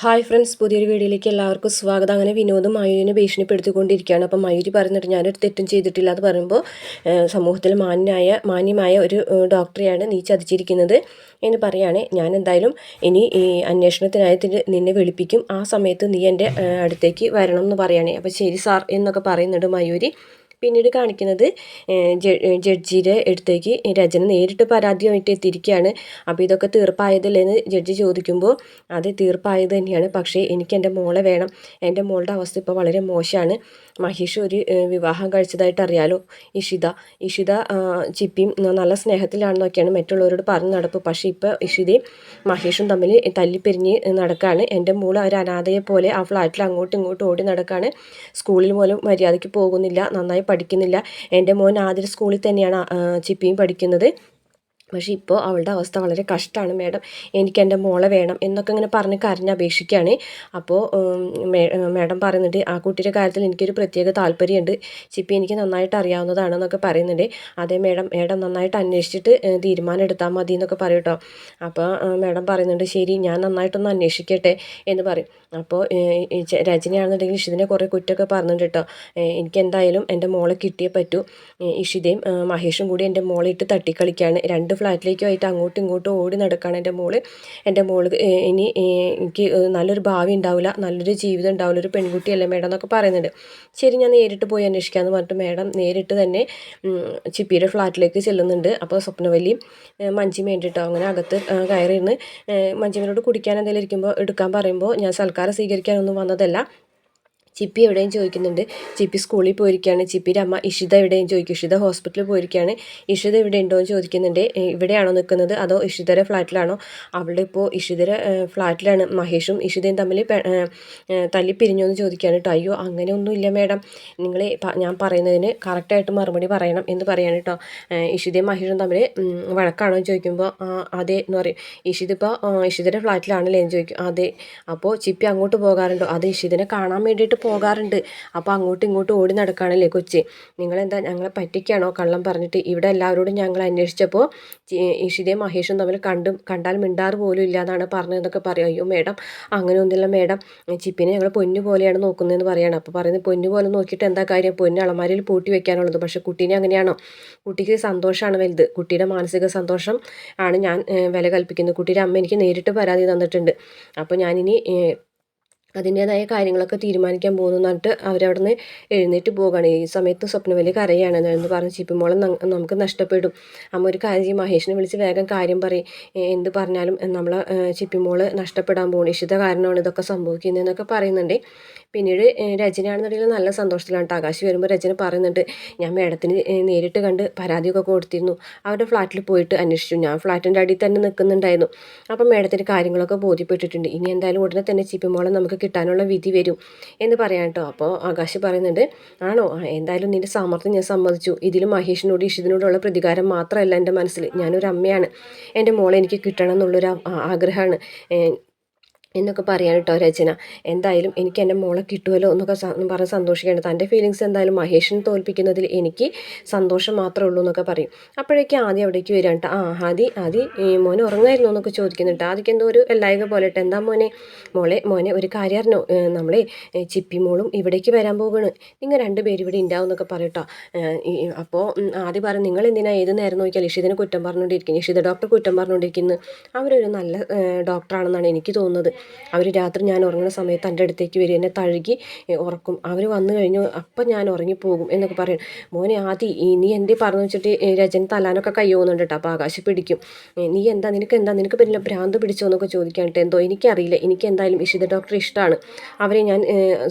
Hi friends, പുതിയൊരു വീഡിയോയിലേക്ക് എല്ലാവർക്കും സ്വാഗതം. അങ്ങനെ വിനോദം മയൂരിനെ ഭീഷണിപ്പെടുത്തിക്കൊണ്ടിരിക്കുകയാണ്. അപ്പം മയൂരി പറയുന്നുണ്ട് ഞാനൊരു തെറ്റും ചെയ്തിട്ടില്ല എന്ന് പറയുമ്പോൾ സമൂഹത്തിൽ മാന്യമായ ഒരു ഡോക്ടറെയാണ് നീ ചതിച്ചിരിക്കുന്നത് എന്ന് പറയുകയാണ്. ഞാൻ എന്തായാലും ഇനി ഈ അന്വേഷണത്തിനായി നിന്നെ വിളിപ്പിക്കും, ആ സമയത്ത് നീ എൻ്റെ അടുത്തേക്ക് വരണം എന്ന് പറയുകയാണ്. അപ്പോൾ ശരി സാർ എന്നൊക്കെ പറയുന്നുണ്ട് മയൂരി. പിന്നീട് കാണിക്കുന്നത് ജഡ്ജിയുടെ അടുത്തേക്ക് രചന നേരിട്ട് പരാതിയുമായിട്ട് എത്തിയിരിക്കുകയാണ്. അപ്പോൾ ഇതൊക്കെ തീർപ്പായതല്ലേന്ന് ജഡ്ജി ചോദിക്കുമ്പോൾ അത് തീർപ്പായത് തന്നെയാണ്, പക്ഷേ എനിക്ക് എൻ്റെ മോളെ വേണം. എൻ്റെ മോളുടെ അവസ്ഥ ഇപ്പോൾ വളരെ മോശമാണ്. മഹേഷ് ഒരു വിവാഹം കഴിച്ചതായിട്ട് അറിയാലോ, ഇഷിത ചിപ്പിയും നല്ല സ്നേഹത്തിലാണെന്നൊക്കെയാണ് മറ്റുള്ളവരോട് പറഞ്ഞു നടപ്പ്. പക്ഷേ ഇപ്പോൾ ഇഷിതയും മഹേഷും തമ്മിൽ തല്ലിപ്പിരിഞ്ഞ് നടക്കുകയാണ്. എൻ്റെ മോൾ ഒരു അനാഥയെ പോലെ ആ ഫ്ലാറ്റിൽ അങ്ങോട്ടും ഇങ്ങോട്ടും ഓടി നടക്കുകയാണ്. സ്കൂളിൽ പോലും മര്യാദയ്ക്ക് പോകുന്നില്ല, നന്നായി പഠിക്കുന്നില്ല. എൻ്റെ മോൻ ആദ്യ സ്കൂളിൽ തന്നെയാണ് ചിപ്പിയും പഠിക്കുന്നത്. പക്ഷേ ഇപ്പോൾ അവളുടെ അവസ്ഥ വളരെ കഷ്ടമാണ് മാഡം, എനിക്ക് എൻ്റെ മോളെ വേണം എന്നൊക്കെ ഇങ്ങനെ പറഞ്ഞ് കരഞ്ഞപേക്ഷിക്കുകയാണ്. അപ്പോൾ മാഡം പറയുന്നുണ്ട് ആ കുട്ടിയുടെ കാര്യത്തിൽ എനിക്കൊരു പ്രത്യേക താല്പര്യമുണ്ട്, ചിപ്പി എനിക്ക് നന്നായിട്ട് അറിയാവുന്നതാണെന്നൊക്കെ പറയുന്നുണ്ട്. അതേ മാഡം നന്നായിട്ട് അന്വേഷിച്ചിട്ട് തീരുമാനം എടുത്താൽ മതി എന്നൊക്കെ പറയും കേട്ടോ. അപ്പോൾ മാഡം പറയുന്നുണ്ട് ശരി, ഞാൻ നന്നായിട്ടൊന്ന് അന്വേഷിക്കട്ടെ എന്ന് പറയും. അപ്പോൾ രജനിയാണെന്നുണ്ടെങ്കിൽ ഇഷിതിനെ കുറേ കുറ്റമൊക്കെ പറഞ്ഞിട്ടുണ്ട് കേട്ടോ. എനിക്ക് എന്തായാലും എൻ്റെ മോളെ കിട്ടിയേ പറ്റൂ. ഇഷിതയും മഹേഷും കൂടി എൻ്റെ മോളെ ഇട്ട് തട്ടിക്കളിക്കുകയാണ്. രണ്ട് ഫ്ലാറ്റിലേക്കുമായിട്ട് അങ്ങോട്ടും ഇങ്ങോട്ടും ഓടി നടക്കുകയാണ് എൻ്റെ മോള് ഇനി എനിക്ക് നല്ലൊരു ഭാവി ഉണ്ടാവില്ല, നല്ലൊരു ജീവിതം ഉണ്ടാവില്ല, ഒരു പെൺകുട്ടിയല്ലേ മാഡം എന്നൊക്കെ പറയുന്നുണ്ട്. ശരി, ഞാൻ നേരിട്ട് പോയി അന്വേഷിക്കാമെന്ന് പറഞ്ഞിട്ട് മാഡം നേരിട്ട് തന്നെ ചിപ്പിയുടെ ഫ്ലാറ്റിലേക്ക് ചെല്ലുന്നുണ്ട്. അപ്പോൾ സ്വപ്നവല്ലിയും മഞ്ജിമ വേണ്ടിയിട്ടോ അങ്ങനെ അകത്ത് കയറിയിരുന്ന് മഞ്ജിമയോട് കുടിക്കാൻ എന്തെങ്കിലും ഇരിക്കുമ്പോൾ എടുക്കാൻ പറയുമ്പോൾ ഞാൻ സൽക്കാരം സ്വീകരിക്കാനൊന്നും വന്നതല്ല. ചിപ്പി എവിടെയും ചോദിക്കുന്നുണ്ട്. ചിപ്പി സ്കൂളിൽ പോയിരിക്കുകയാണ്. ചിപ്പിയുടെ അമ്മ ഇഷിത എവിടെയും ചോദിക്കും. ഇഷിത ഹോസ്പിറ്റലിൽ പോയിരിക്കുകയാണ്. ഇഷിത ഇവിടെ ഉണ്ടോ എന്ന് ചോദിക്കുന്നുണ്ട്. ഇവിടെയാണോ നിൽക്കുന്നത് അതോ ഇഷിതയുടെ ഫ്ലാറ്റിലാണോ? അവളുടെ ഇപ്പോൾ ഇഷിതയുടെ ഫ്ലാറ്റിലാണ്. മഹേഷും ഇഷിതയും തമ്മിൽ തല്ലിപ്പിരിഞ്ഞോ എന്ന് ചോദിക്കുകയാണ് കേട്ടോ. അയ്യോ അങ്ങനെയൊന്നും ഇല്ല മാഡം, നിങ്ങൾ ഞാൻ പറയുന്നതിന് കറക്റ്റായിട്ട് മറുപടി പറയണം എന്ന് പറയാണ് കേട്ടോ. ഇഷിതയും മഹേഷും തമ്മിൽ വഴക്കാണോ എന്ന് ചോദിക്കുമ്പോൾ അതെ എന്ന് പറയും. ഇഷിത ഇപ്പോൾ ഇഷിതയുടെ ഫ്ലാറ്റിലാണല്ലേ എന്ന് ചോദിക്കും. അതെ. അപ്പോൾ ചിപ്പി അങ്ങോട്ട് പോകാറുണ്ടോ? അത് ഇഷിതനെ കാണാൻ വേണ്ടിയിട്ട് പോകാറുണ്ട്. അപ്പോൾ അങ്ങോട്ടും ഇങ്ങോട്ടും ഓടി നടക്കുകയാണല്ലേ കൊച്ചി, നിങ്ങളെന്താ ഞങ്ങളെ പറ്റിക്കാണോ കള്ളം പറഞ്ഞിട്ട്? ഇവിടെ എല്ലാവരോടും ഞങ്ങൾ അന്വേഷിച്ചപ്പോൾ ഇഷിതയും മഹേഷും തമ്മിൽ കണ്ടാൽ മിണ്ടാറ് പോലും ഇല്ല എന്നാണ് പറഞ്ഞതെന്നൊക്കെ പറയും. അയ്യോ മേഡം അങ്ങനെയൊന്നുമില്ല മേഡം, ചിപ്പിനെ ഞങ്ങൾ പൊന്നു പോലെയാണ് നോക്കുന്നതെന്ന് പറയുകയാണ്. അപ്പോൾ പറയുന്നത് പൊന്നു പോലെ നോക്കിയിട്ട് എന്താ കാര്യം, പൊന്നു അളമാരിൽ പൂട്ടി വെക്കാനുള്ളത്. പക്ഷേ കുട്ടീനെ അങ്ങനെയാണോ? കുട്ടിക്ക് സന്തോഷമാണ് വലുത്, കുട്ടിയുടെ മാനസിക സന്തോഷം ആണ് ഞാൻ വില കൽപ്പിക്കുന്നത്. കുട്ടിയുടെ അമ്മ എനിക്ക് നേരിട്ട് പരാതി തന്നിട്ടുണ്ട്. അപ്പോൾ ഞാനിനി അതിൻ്റേതായ കാര്യങ്ങളൊക്കെ തീരുമാനിക്കാൻ പോകുന്നു എന്നിട്ട് അവരവിടെ നിന്ന് എഴുന്നേറ്റ് പോവുകയാണ്. ഈ സമയത്ത് സ്വപ്നവല്ലി കരയാണ്. എന്ന് പറഞ്ഞ് ചിപ്പിമോളെ നമുക്ക് നഷ്ടപ്പെടും. അമ്മ ഒരു കാര്യം ചെയ്യും, മഹേഷിനെ വിളിച്ച് വേഗം കാര്യം പറയും, എന്ത് പറഞ്ഞാലും നമ്മളെ ചിപ്പിമോള് നഷ്ടപ്പെടാൻ പോകുന്നു, ഇഷിത കാരണമാണ് ഇതൊക്കെ സംഭവിക്കുന്നതെന്നൊക്കെ പറയുന്നുണ്ട്. പിന്നീട് രചനയാണെന്നുണ്ടെങ്കിൽ നല്ല സന്തോഷത്തിലാണ്. ആകാശ് വരുമ്പോൾ രചന പറയുന്നുണ്ട് ഞാൻ മേഡത്തിന് നേരിട്ട് കണ്ട് പരാതിയൊക്കെ കൊടുത്തിരുന്നു, അവരുടെ ഫ്ലാറ്റിൽ പോയിട്ട് അന്വേഷിച്ചു, ഞാൻ ഫ്ലാറ്റിൻ്റെ അടിയിൽ തന്നെ നിൽക്കുന്നുണ്ടായിരുന്നു. അപ്പം മേഡത്തിന് കാര്യങ്ങളൊക്കെ ബോധ്യപ്പെട്ടിട്ടുണ്ട്. ഇനി എന്തായാലും ഉടനെ തന്നെ ചിപ്പിമോളെ നമുക്ക് കിട്ടാനുള്ള വിധി വരും എന്ന് പറയാം കേട്ടോ. അപ്പോൾ ആകാശ് പറയുന്നുണ്ട് ആണോ, എന്തായാലും നിൻ്റെ സാമർത്ഥ്യം ഞാൻ സമ്മതിച്ചു. ഇതിലും മഹേഷിനോട് ഇഷിതിനോടുള്ള പ്രതികാരം മാത്രമല്ല എൻ്റെ മനസ്സിൽ, ഞാനൊരു അമ്മയാണ്, എൻ്റെ മോളെ എനിക്ക് കിട്ടണം എന്നുള്ളൊരു ആഗ്രഹമാണ് എന്നൊക്കെ പറയാൻ കേട്ടോ രചന. എന്തായാലും എനിക്ക് എൻ്റെ മോളെ കിട്ടുമല്ലോ എന്നൊക്കെ പറഞ്ഞ് സന്തോഷിക്കുകയാണ്. തൻ്റെ ഫീലിങ്സ് എന്തായാലും മഹേഷിനെ തോൽപ്പിക്കുന്നതിൽ എനിക്ക് സന്തോഷം മാത്രമേ ഉള്ളൂ എന്നൊക്കെ പറയും. അപ്പോഴേക്കും ആദ്യം അവിടേക്ക് വരികയാണ് കേട്ടോ. ആദ്യം മോനെ ഉറങ്ങായിരുന്നു എന്നൊക്കെ ചോദിക്കുന്നുണ്ട്. ആദ്യം എന്തോ ഒരു എല്ലായക പോലെ ഇട്ട് എന്താ മോനെ ഒരു കാര്യം അറിഞ്ഞോ, നമ്മളെ ചിപ്പി മോളും ഇവിടേക്ക് വരാൻ പോകുകയാണ്, നിങ്ങൾ രണ്ടുപേരും ഇവിടെ ഉണ്ടാവും എന്നൊക്കെ പറയട്ടോ. അപ്പോൾ ആദ്യം പറയും നിങ്ങൾ എന്തിനാ ഏത് നേരം നോക്കിയാൽ ഇഷിതിനെ കുറ്റം പറഞ്ഞുകൊണ്ടിരിക്കുന്നത്, ഇഷിത ഡോക്ടർ കുറ്റം പറഞ്ഞുകൊണ്ടിരിക്കുന്നത്, അവരൊരു നല്ല ഡോക്ടറാണെന്നാണ് എനിക്ക് തോന്നുന്നത്. അവർ രാത്രി ഞാൻ ഉറങ്ങുന്ന സമയത്ത് എൻ്റെ അടുത്തേക്ക് വരും, എന്നെ തഴുകി ഉറക്കും, അവർ വന്നു കഴിഞ്ഞു അപ്പം ഞാൻ ഉറങ്ങിപ്പോകും എന്നൊക്കെ പറയും. മോനെ നീ എന്തേ പറഞ്ഞു വെച്ചിട്ട് രജൻ തലാനൊക്കെ കയ്യോന്നുണ്ട് കേട്ടോ. അപ്പോൾ ആകാശം പിടിക്കും. നിനക്ക് പിന്നെ ഭ്രാന്ത് പിടിച്ചോ എന്നൊക്കെ ചോദിക്കാനിട്ട് എന്തോ എനിക്കറിയില്ല, എനിക്ക് എന്തായാലും ഇഷിത ഡോക്ടറെ ഇഷ്ടമാണ്, അവരെ ഞാൻ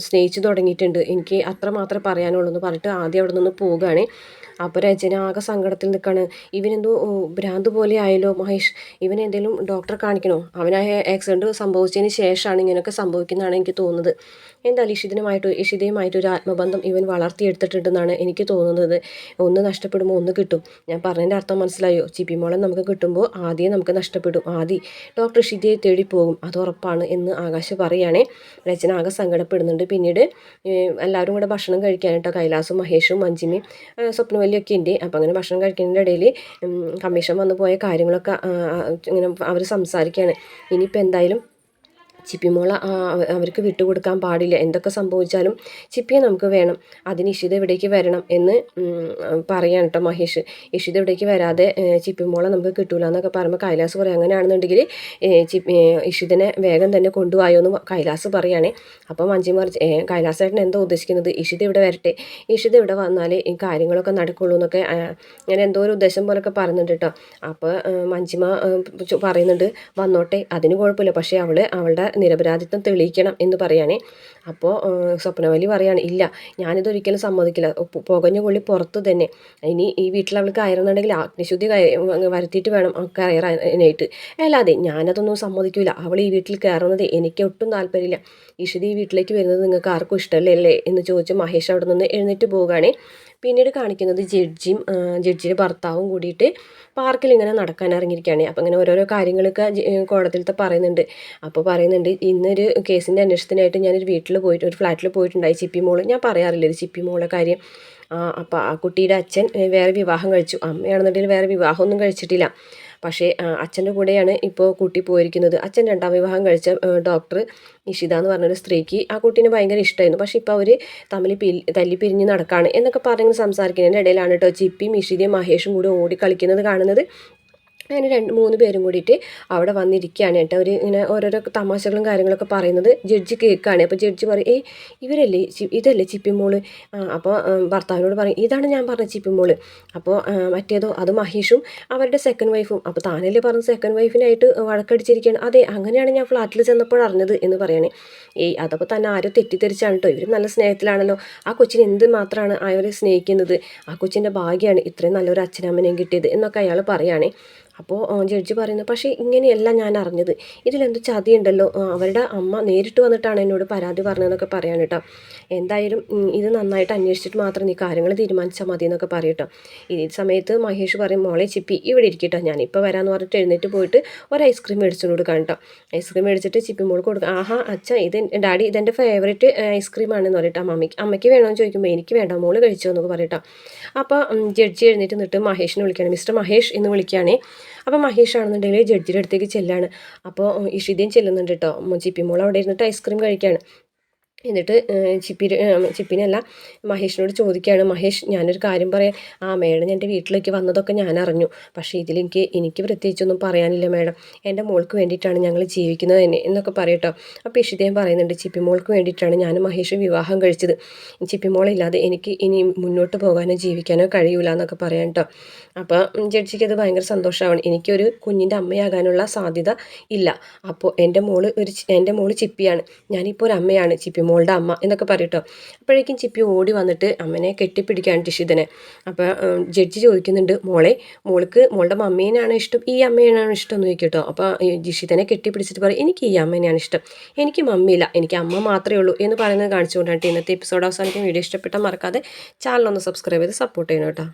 സ്നേഹിച്ചു തുടങ്ങിയിട്ടുണ്ട്, എനിക്ക് അത്ര മാത്രമേ പറയാനുള്ളൂ എന്ന് പറഞ്ഞിട്ട് ആദ്യം അവിടെ നിന്ന് പോവുകയാണ്. അപ്പോൾ രചന ആകെ സങ്കടത്തിൽ നിൽക്കുകയാണ്. ഇവനെന്തോ ഭ്രാന്ത് പോലെ ആയല്ലോ മഹേഷ്, ഇവനെന്തെങ്കിലും ഡോക്ടറെ കാണിക്കണോ? അവനായ ആക്സിഡൻറ്റ് സംഭവിച്ചതിന് ശേഷമാണ് ഇങ്ങനെയൊക്കെ സംഭവിക്കുന്നതാണ് എനിക്ക് തോന്നുന്നത്. എന്തായാലും ഇഷിതയുമായിട്ട് ഒരു ആത്മബന്ധം ഇവൻ വളർത്തിയെടുത്തിട്ടുണ്ടെന്നാണ് എനിക്ക് തോന്നുന്നത്. ഒന്ന് നഷ്ടപ്പെടുമ്പോൾ ഒന്ന് കിട്ടും. ഞാൻ പറഞ്ഞതിൻ്റെ അർത്ഥം മനസ്സിലായോ? ചിപ്പിമോളെ നമുക്ക് കിട്ടുമ്പോൾ ആദ്യം നമുക്ക് നഷ്ടപ്പെടും, ഡോക്ടർ ഇഷിതയെ തേടി പോകും, അത് ഉറപ്പാണ് എന്ന് ആകാശ് പറയുകയാണേ. രചന ആകെ സങ്കടപ്പെടുന്നുണ്ട്. പിന്നീട് എല്ലാവരും കൂടെ ഭക്ഷണം കഴിക്കാനായിട്ടോ കൈലാസും മഹേഷും മഞ്ജിമയും സ്വപ്നവല്ലിയൊക്കെ ഉണ്ട്. അപ്പോൾ അങ്ങനെ ഭക്ഷണം കഴിക്കുന്നതിൻ്റെ ഇടയിൽ കമ്മീഷൻ വന്നു പോയ കാര്യങ്ങളൊക്കെ ഇങ്ങനെ അവർ സംസാരിക്കുകയാണ്. ഇനിയിപ്പോൾ എന്തായാലും ചിപ്പിമോള അവർക്ക് വിട്ടുകൊടുക്കാൻ പാടില്ല. എന്തൊക്കെ സംഭവിച്ചാലും ചിപ്പിയെ നമുക്ക് വേണം. അതിന് ഇഷിത ഇവിടേക്ക് വരണം എന്ന് പറയാൻ കേട്ടോ മഹേഷ്. ഇഷിത ഇവിടേക്ക് വരാതെ ചിപ്പിമോളെ നമുക്ക് കിട്ടൂല എന്നൊക്കെ പറയുമ്പോൾ കൈലാസ് പറയും അങ്ങനെയാണെന്നുണ്ടെങ്കിൽ ഇഷിതനെ വേഗം തന്നെ കൊണ്ടുപോയോ എന്ന് കൈലാസ് പറയുകയാണേ. അപ്പോൾ മഞ്ജിമ കൈലാസേട്ടൻ എന്താ ഉദ്ദേശിക്കുന്നത്, ഇഷിത ഇവിടെ വരട്ടെ, ഇഷിത ഇവിടെ വന്നാൽ ഈ കാര്യങ്ങളൊക്കെ നടക്കുള്ളൂ എന്നൊക്കെ ഞാൻ എന്തോ ഒരു ഉദ്ദേശം പോലൊക്കെ പറയുന്നുണ്ട് കേട്ടോ. അപ്പോൾ മഞ്ജിമ പറയുന്നുണ്ട് വന്നോട്ടെ, അതിന് കുഴപ്പമില്ല, പക്ഷേ അവളുടെ നിരപരാധിത്വം തെളിയിക്കണം എന്ന് പറയുകയാണേ. അപ്പോൾ സ്വപ്നവലി പറയാണ് ഇല്ല, ഞാനിതൊരിക്കലും സമ്മതിക്കില്ല, പുകഞ്ഞ കൊള്ളി പുറത്ത് തന്നെ. ഇനി ഈ വീട്ടിൽ അവൾ കയറുന്നുണ്ടെങ്കിൽ അഗ്നിശുദ്ധി വരുത്തിയിട്ട് വേണം കയറാനായിട്ട്, അല്ലാതെ ഞാനതൊന്നും സമ്മതിക്കില്ല. അവൾ ഈ വീട്ടിൽ കയറുന്നത് എനിക്ക് ഒട്ടും താല്പര്യമില്ല. ഇഷിത ഈ വീട്ടിലേക്ക് വരുന്നത് നിങ്ങൾക്ക് ആർക്കും ഇഷ്ടമല്ലേ എന്ന് ചോദിച്ച് മഹേഷ് അവിടെ നിന്ന് എഴുന്നേറ്റ് പോവുകയാണേ. പിന്നീട് കാണിക്കുന്നത് ജഡ്ജിയുടെ ഭർത്താവും കൂടിയിട്ട് പാർക്കിൽ ഇങ്ങനെ നടക്കാൻ ഇറങ്ങിയിരിക്കുകയാണ്. അപ്പോൾ ഇങ്ങനെ ഓരോരോ കാര്യങ്ങളൊക്കെ കോടതിയിലത്തെ പറയുന്നുണ്ട്. അപ്പോൾ പറയുന്നുണ്ട് ഇന്നൊരു കേസിൻ്റെ അന്വേഷണത്തിനായിട്ട് ഞാനൊരു ഒരു ഫ്ലാറ്റിൽ പോയിട്ടുണ്ടായി ചിപ്പി മോള്. ഞാൻ പറയാറില്ല ഒരു ചിപ്പി മോളെ കാര്യം. അപ്പോൾ ആ കുട്ടിയുടെ അച്ഛൻ വേറെ വിവാഹം കഴിച്ചു, അമ്മയാണെന്നുണ്ടെങ്കിൽ വേറെ വിവാഹമൊന്നും കഴിച്ചിട്ടില്ല. പക്ഷേ അച്ഛൻ്റെ കൂടെയാണ് ഇപ്പോൾ കുട്ടി പോയിരിക്കുന്നത്. അച്ഛൻ രണ്ടാം വിവാഹം കഴിച്ച ഡോക്ടർ ഇഷിത എന്ന് പറഞ്ഞൊരു സ്ത്രീക്ക് ആ കുട്ടീനെ ഭയങ്കര ഇഷ്ടമായിരുന്നു. പക്ഷേ ഇപ്പോൾ അവർ തമ്മിൽ തല്ലി പിരിഞ്ഞ് നടക്കുകയാണ് എന്നൊക്കെ പറഞ്ഞ് സംസാരിക്കുന്നതിൻ്റെ ഇടയിലാണ് കേട്ടോ ചിപ്പിയും ഇഷിതയും മഹേഷും കൂടി ഓടി കളിക്കുന്നത് കാണുന്നത്. അങ്ങനെ 2-3 പേരും കൂടിയിട്ട് അവിടെ വന്നിരിക്കുകയാണ് കേട്ടോ. ഒരു ഇങ്ങനെ ഓരോരോ തമാശകളും കാര്യങ്ങളൊക്കെ പറയുന്നത് ജഡ്ജി കേൾക്കുകയാണ്. അപ്പോൾ ജഡ്ജി പറയും ഇതല്ലേ ചിപ്പിമോള്. അപ്പോൾ ഭർത്താവിനോട് പറയും ഇതാണ് ഞാൻ പറഞ്ഞ ചിപ്പിമോള്. അപ്പോൾ മറ്റേതോ അത് മഹേഷും അവരുടെ സെക്കൻഡ് വൈഫും. അപ്പോൾ താനല്ലേ പറഞ്ഞ സെക്കൻഡ് വൈഫിനായിട്ട് വഴക്കടിച്ചിരിക്കുകയാണ്. അതെ, അങ്ങനെയാണ് ഞാൻ ഫ്ലാറ്റിൽ ചെന്നപ്പോൾ അറിഞ്ഞത് എന്ന് പറയണേ. അതപ്പോൾ തന്നെ ആരും തെറ്റിദ്ധരിച്ചാണ് കേട്ടോ. ഇവർ നല്ല സ്നേഹത്തിലാണല്ലോ. ആ കൊച്ചിന് എന്ത് മാത്രമാണ് അവരെ സ്നേഹിക്കുന്നത്. ആ കൊച്ചിൻ്റെ ഭാഗ്യമാണ് ഇത്രയും നല്ലൊരു അച്ഛനമ്മനെയും കിട്ടിയത് എന്നൊക്കെ അയാൾ പറയുകയാണേ. അപ്പോൾ ജഡ്ജി പറയുന്നത് പക്ഷേ ഇങ്ങനെയല്ല ഞാൻ അറിഞ്ഞത്, ഇതിലെന്ത് ചതിയുണ്ടല്ലോ, അവരുടെ അമ്മ നേരിട്ട് വന്നിട്ടാണ് എന്നോട് പരാതി പറഞ്ഞതെന്നൊക്കെ പറയാൻ കേട്ടോ. എന്തായാലും ഇത് നന്നായിട്ട് അന്വേഷിച്ചിട്ട് മാത്രം നീ കാര്യങ്ങൾ തീരുമാനിച്ചാൽ മതി എന്നൊക്കെ പറയട്ടോ. ഈ സമയത്ത് മഹേഷ് പറയും മോളെ ചിപ്പി ഇവിടെ ഇരിക്കട്ടോ, ഞാനിപ്പോൾ വരാമെന്ന് പറഞ്ഞിട്ട് എഴുന്നേറ്റ് പോയിട്ട് ഒരു ഐസ്ക്രീം മേടിച്ചുകൊണ്ട് കൊടുക്കാം കേട്ടോ. ഐസ്ക്രീം മേടിച്ചിട്ട് ചിപ്പി മോൾക്ക് കൊടുക്കുക. ആഹാ അച്ഛ ഡാഡി ഇതെൻ്റെ ഫേവറേറ്റ് ഐസ്ക്രീമാണെന്ന് പറയട്ടോ. അമ്മയ്ക്ക് വേണമെന്ന് ചോദിക്കുമ്പോൾ എനിക്ക് വേണ്ട, മോള് കഴിച്ചോ എന്നൊക്കെ പറയട്ടോ. അപ്പോൾ ജഡ്ജി എഴുന്നേറ്റ് നിന്നിട്ട് മഹേഷിനെ വിളിക്കുകയാണ്, മിസ്റ്റർ മഹേഷ് എന്ന് വിളിക്കുകയാണേ. അപ്പോൾ മഹേഷ് ആണെന്നുണ്ടെങ്കിൽ ജഡ്ജിയുടെ അടുത്തേക്ക് ചെല്ലാണ്. അപ്പോൾ ഇഷിതയും ചെല്ലുന്നുണ്ട് കേട്ടോ. ചിപ്പിമോൾ അവിടെ ഇരുന്നിട്ട് ഐസ്ക്രീം കഴിക്കുകയാണ്. എന്നിട്ട് ചിപ്പിനല്ല മഹേഷിനോട് ചോദിക്കുകയാണ്, മഹേഷ് ഞാനൊരു കാര്യം പറയാം. മേഡം എൻ്റെ വീട്ടിലേക്ക് വന്നതൊക്കെ ഞാൻ അറിഞ്ഞു, പക്ഷേ എനിക്ക് പ്രത്യേകിച്ചൊന്നും പറയാനില്ല മേഡം. എൻ്റെ മോൾക്ക് വേണ്ടിയിട്ടാണ് ഞങ്ങൾ ജീവിക്കുന്നത് തന്നെ എന്നൊക്കെ പറയട്ടോ. അപ്പോൾ ഇഷിതയും പറയുന്നുണ്ട് ചിപ്പി മോൾക്ക് വേണ്ടിയിട്ടാണ് ഞാൻ മഹേഷ് വിവാഹം കഴിച്ചത്. ചിപ്പി മോളില്ലാതെ എനിക്ക് ഇനി മുന്നോട്ട് പോകാനോ ജീവിക്കാനോ കഴിയൂല എന്നൊക്കെ പറയാം കേട്ടോ. അപ്പോൾ ജഡ്ജിക്ക് അത് ഭയങ്കര സന്തോഷമാണ്. എനിക്കൊരു കുഞ്ഞിൻ്റെ അമ്മയാകാനുള്ള സാധ്യത ഇല്ല. അപ്പോൾ എൻ്റെ മോള് ചിപ്പിയാണ്, ഞാനിപ്പോൾ ഒരു അമ്മയാണ്, ചിപ്പി മോളുടെ അമ്മ എന്നൊക്കെ പറയട്ടോ. അപ്പോഴേക്കും ചിപ്പി ഓടി വന്നിട്ട് അമ്മനെ കെട്ടിപ്പിടിക്കുകയാണ് ടിഷിതനെ. അപ്പോൾ ജഡ്ജി ചോദിക്കുന്നുണ്ട് മോൾക്ക് മോളുടെ മമ്മീനാണ് ഇഷ്ടം ഈ അമ്മേനാണ് ഇഷ്ടം എന്ന് ചോദിക്കട്ടോ. അപ്പോൾ ജിഷിതനെ കെട്ടിപ്പിടിച്ചിട്ട് പറയും എനിക്ക് ഈ അമ്മേനെയാണ് ഇഷ്ടം, എനിക്ക് മമ്മിയില്ല, എനിക്ക് അമ്മ മാത്രമേ ഉള്ളൂ എന്ന് പറയുന്നത് കാണിച്ചുകൊണ്ടാണ് ഇന്നത്തെ എപ്പിസോഡ് അവസാനിക്കും. വീഡിയോ ഇഷ്ടപ്പെട്ടാൽ മറക്കാതെ ചാനൽ ഒന്ന് സബ്സ്ക്രൈബ് ചെയ്ത് സപ്പോർട്ട് ചെയ്യണം കേട്ടോ.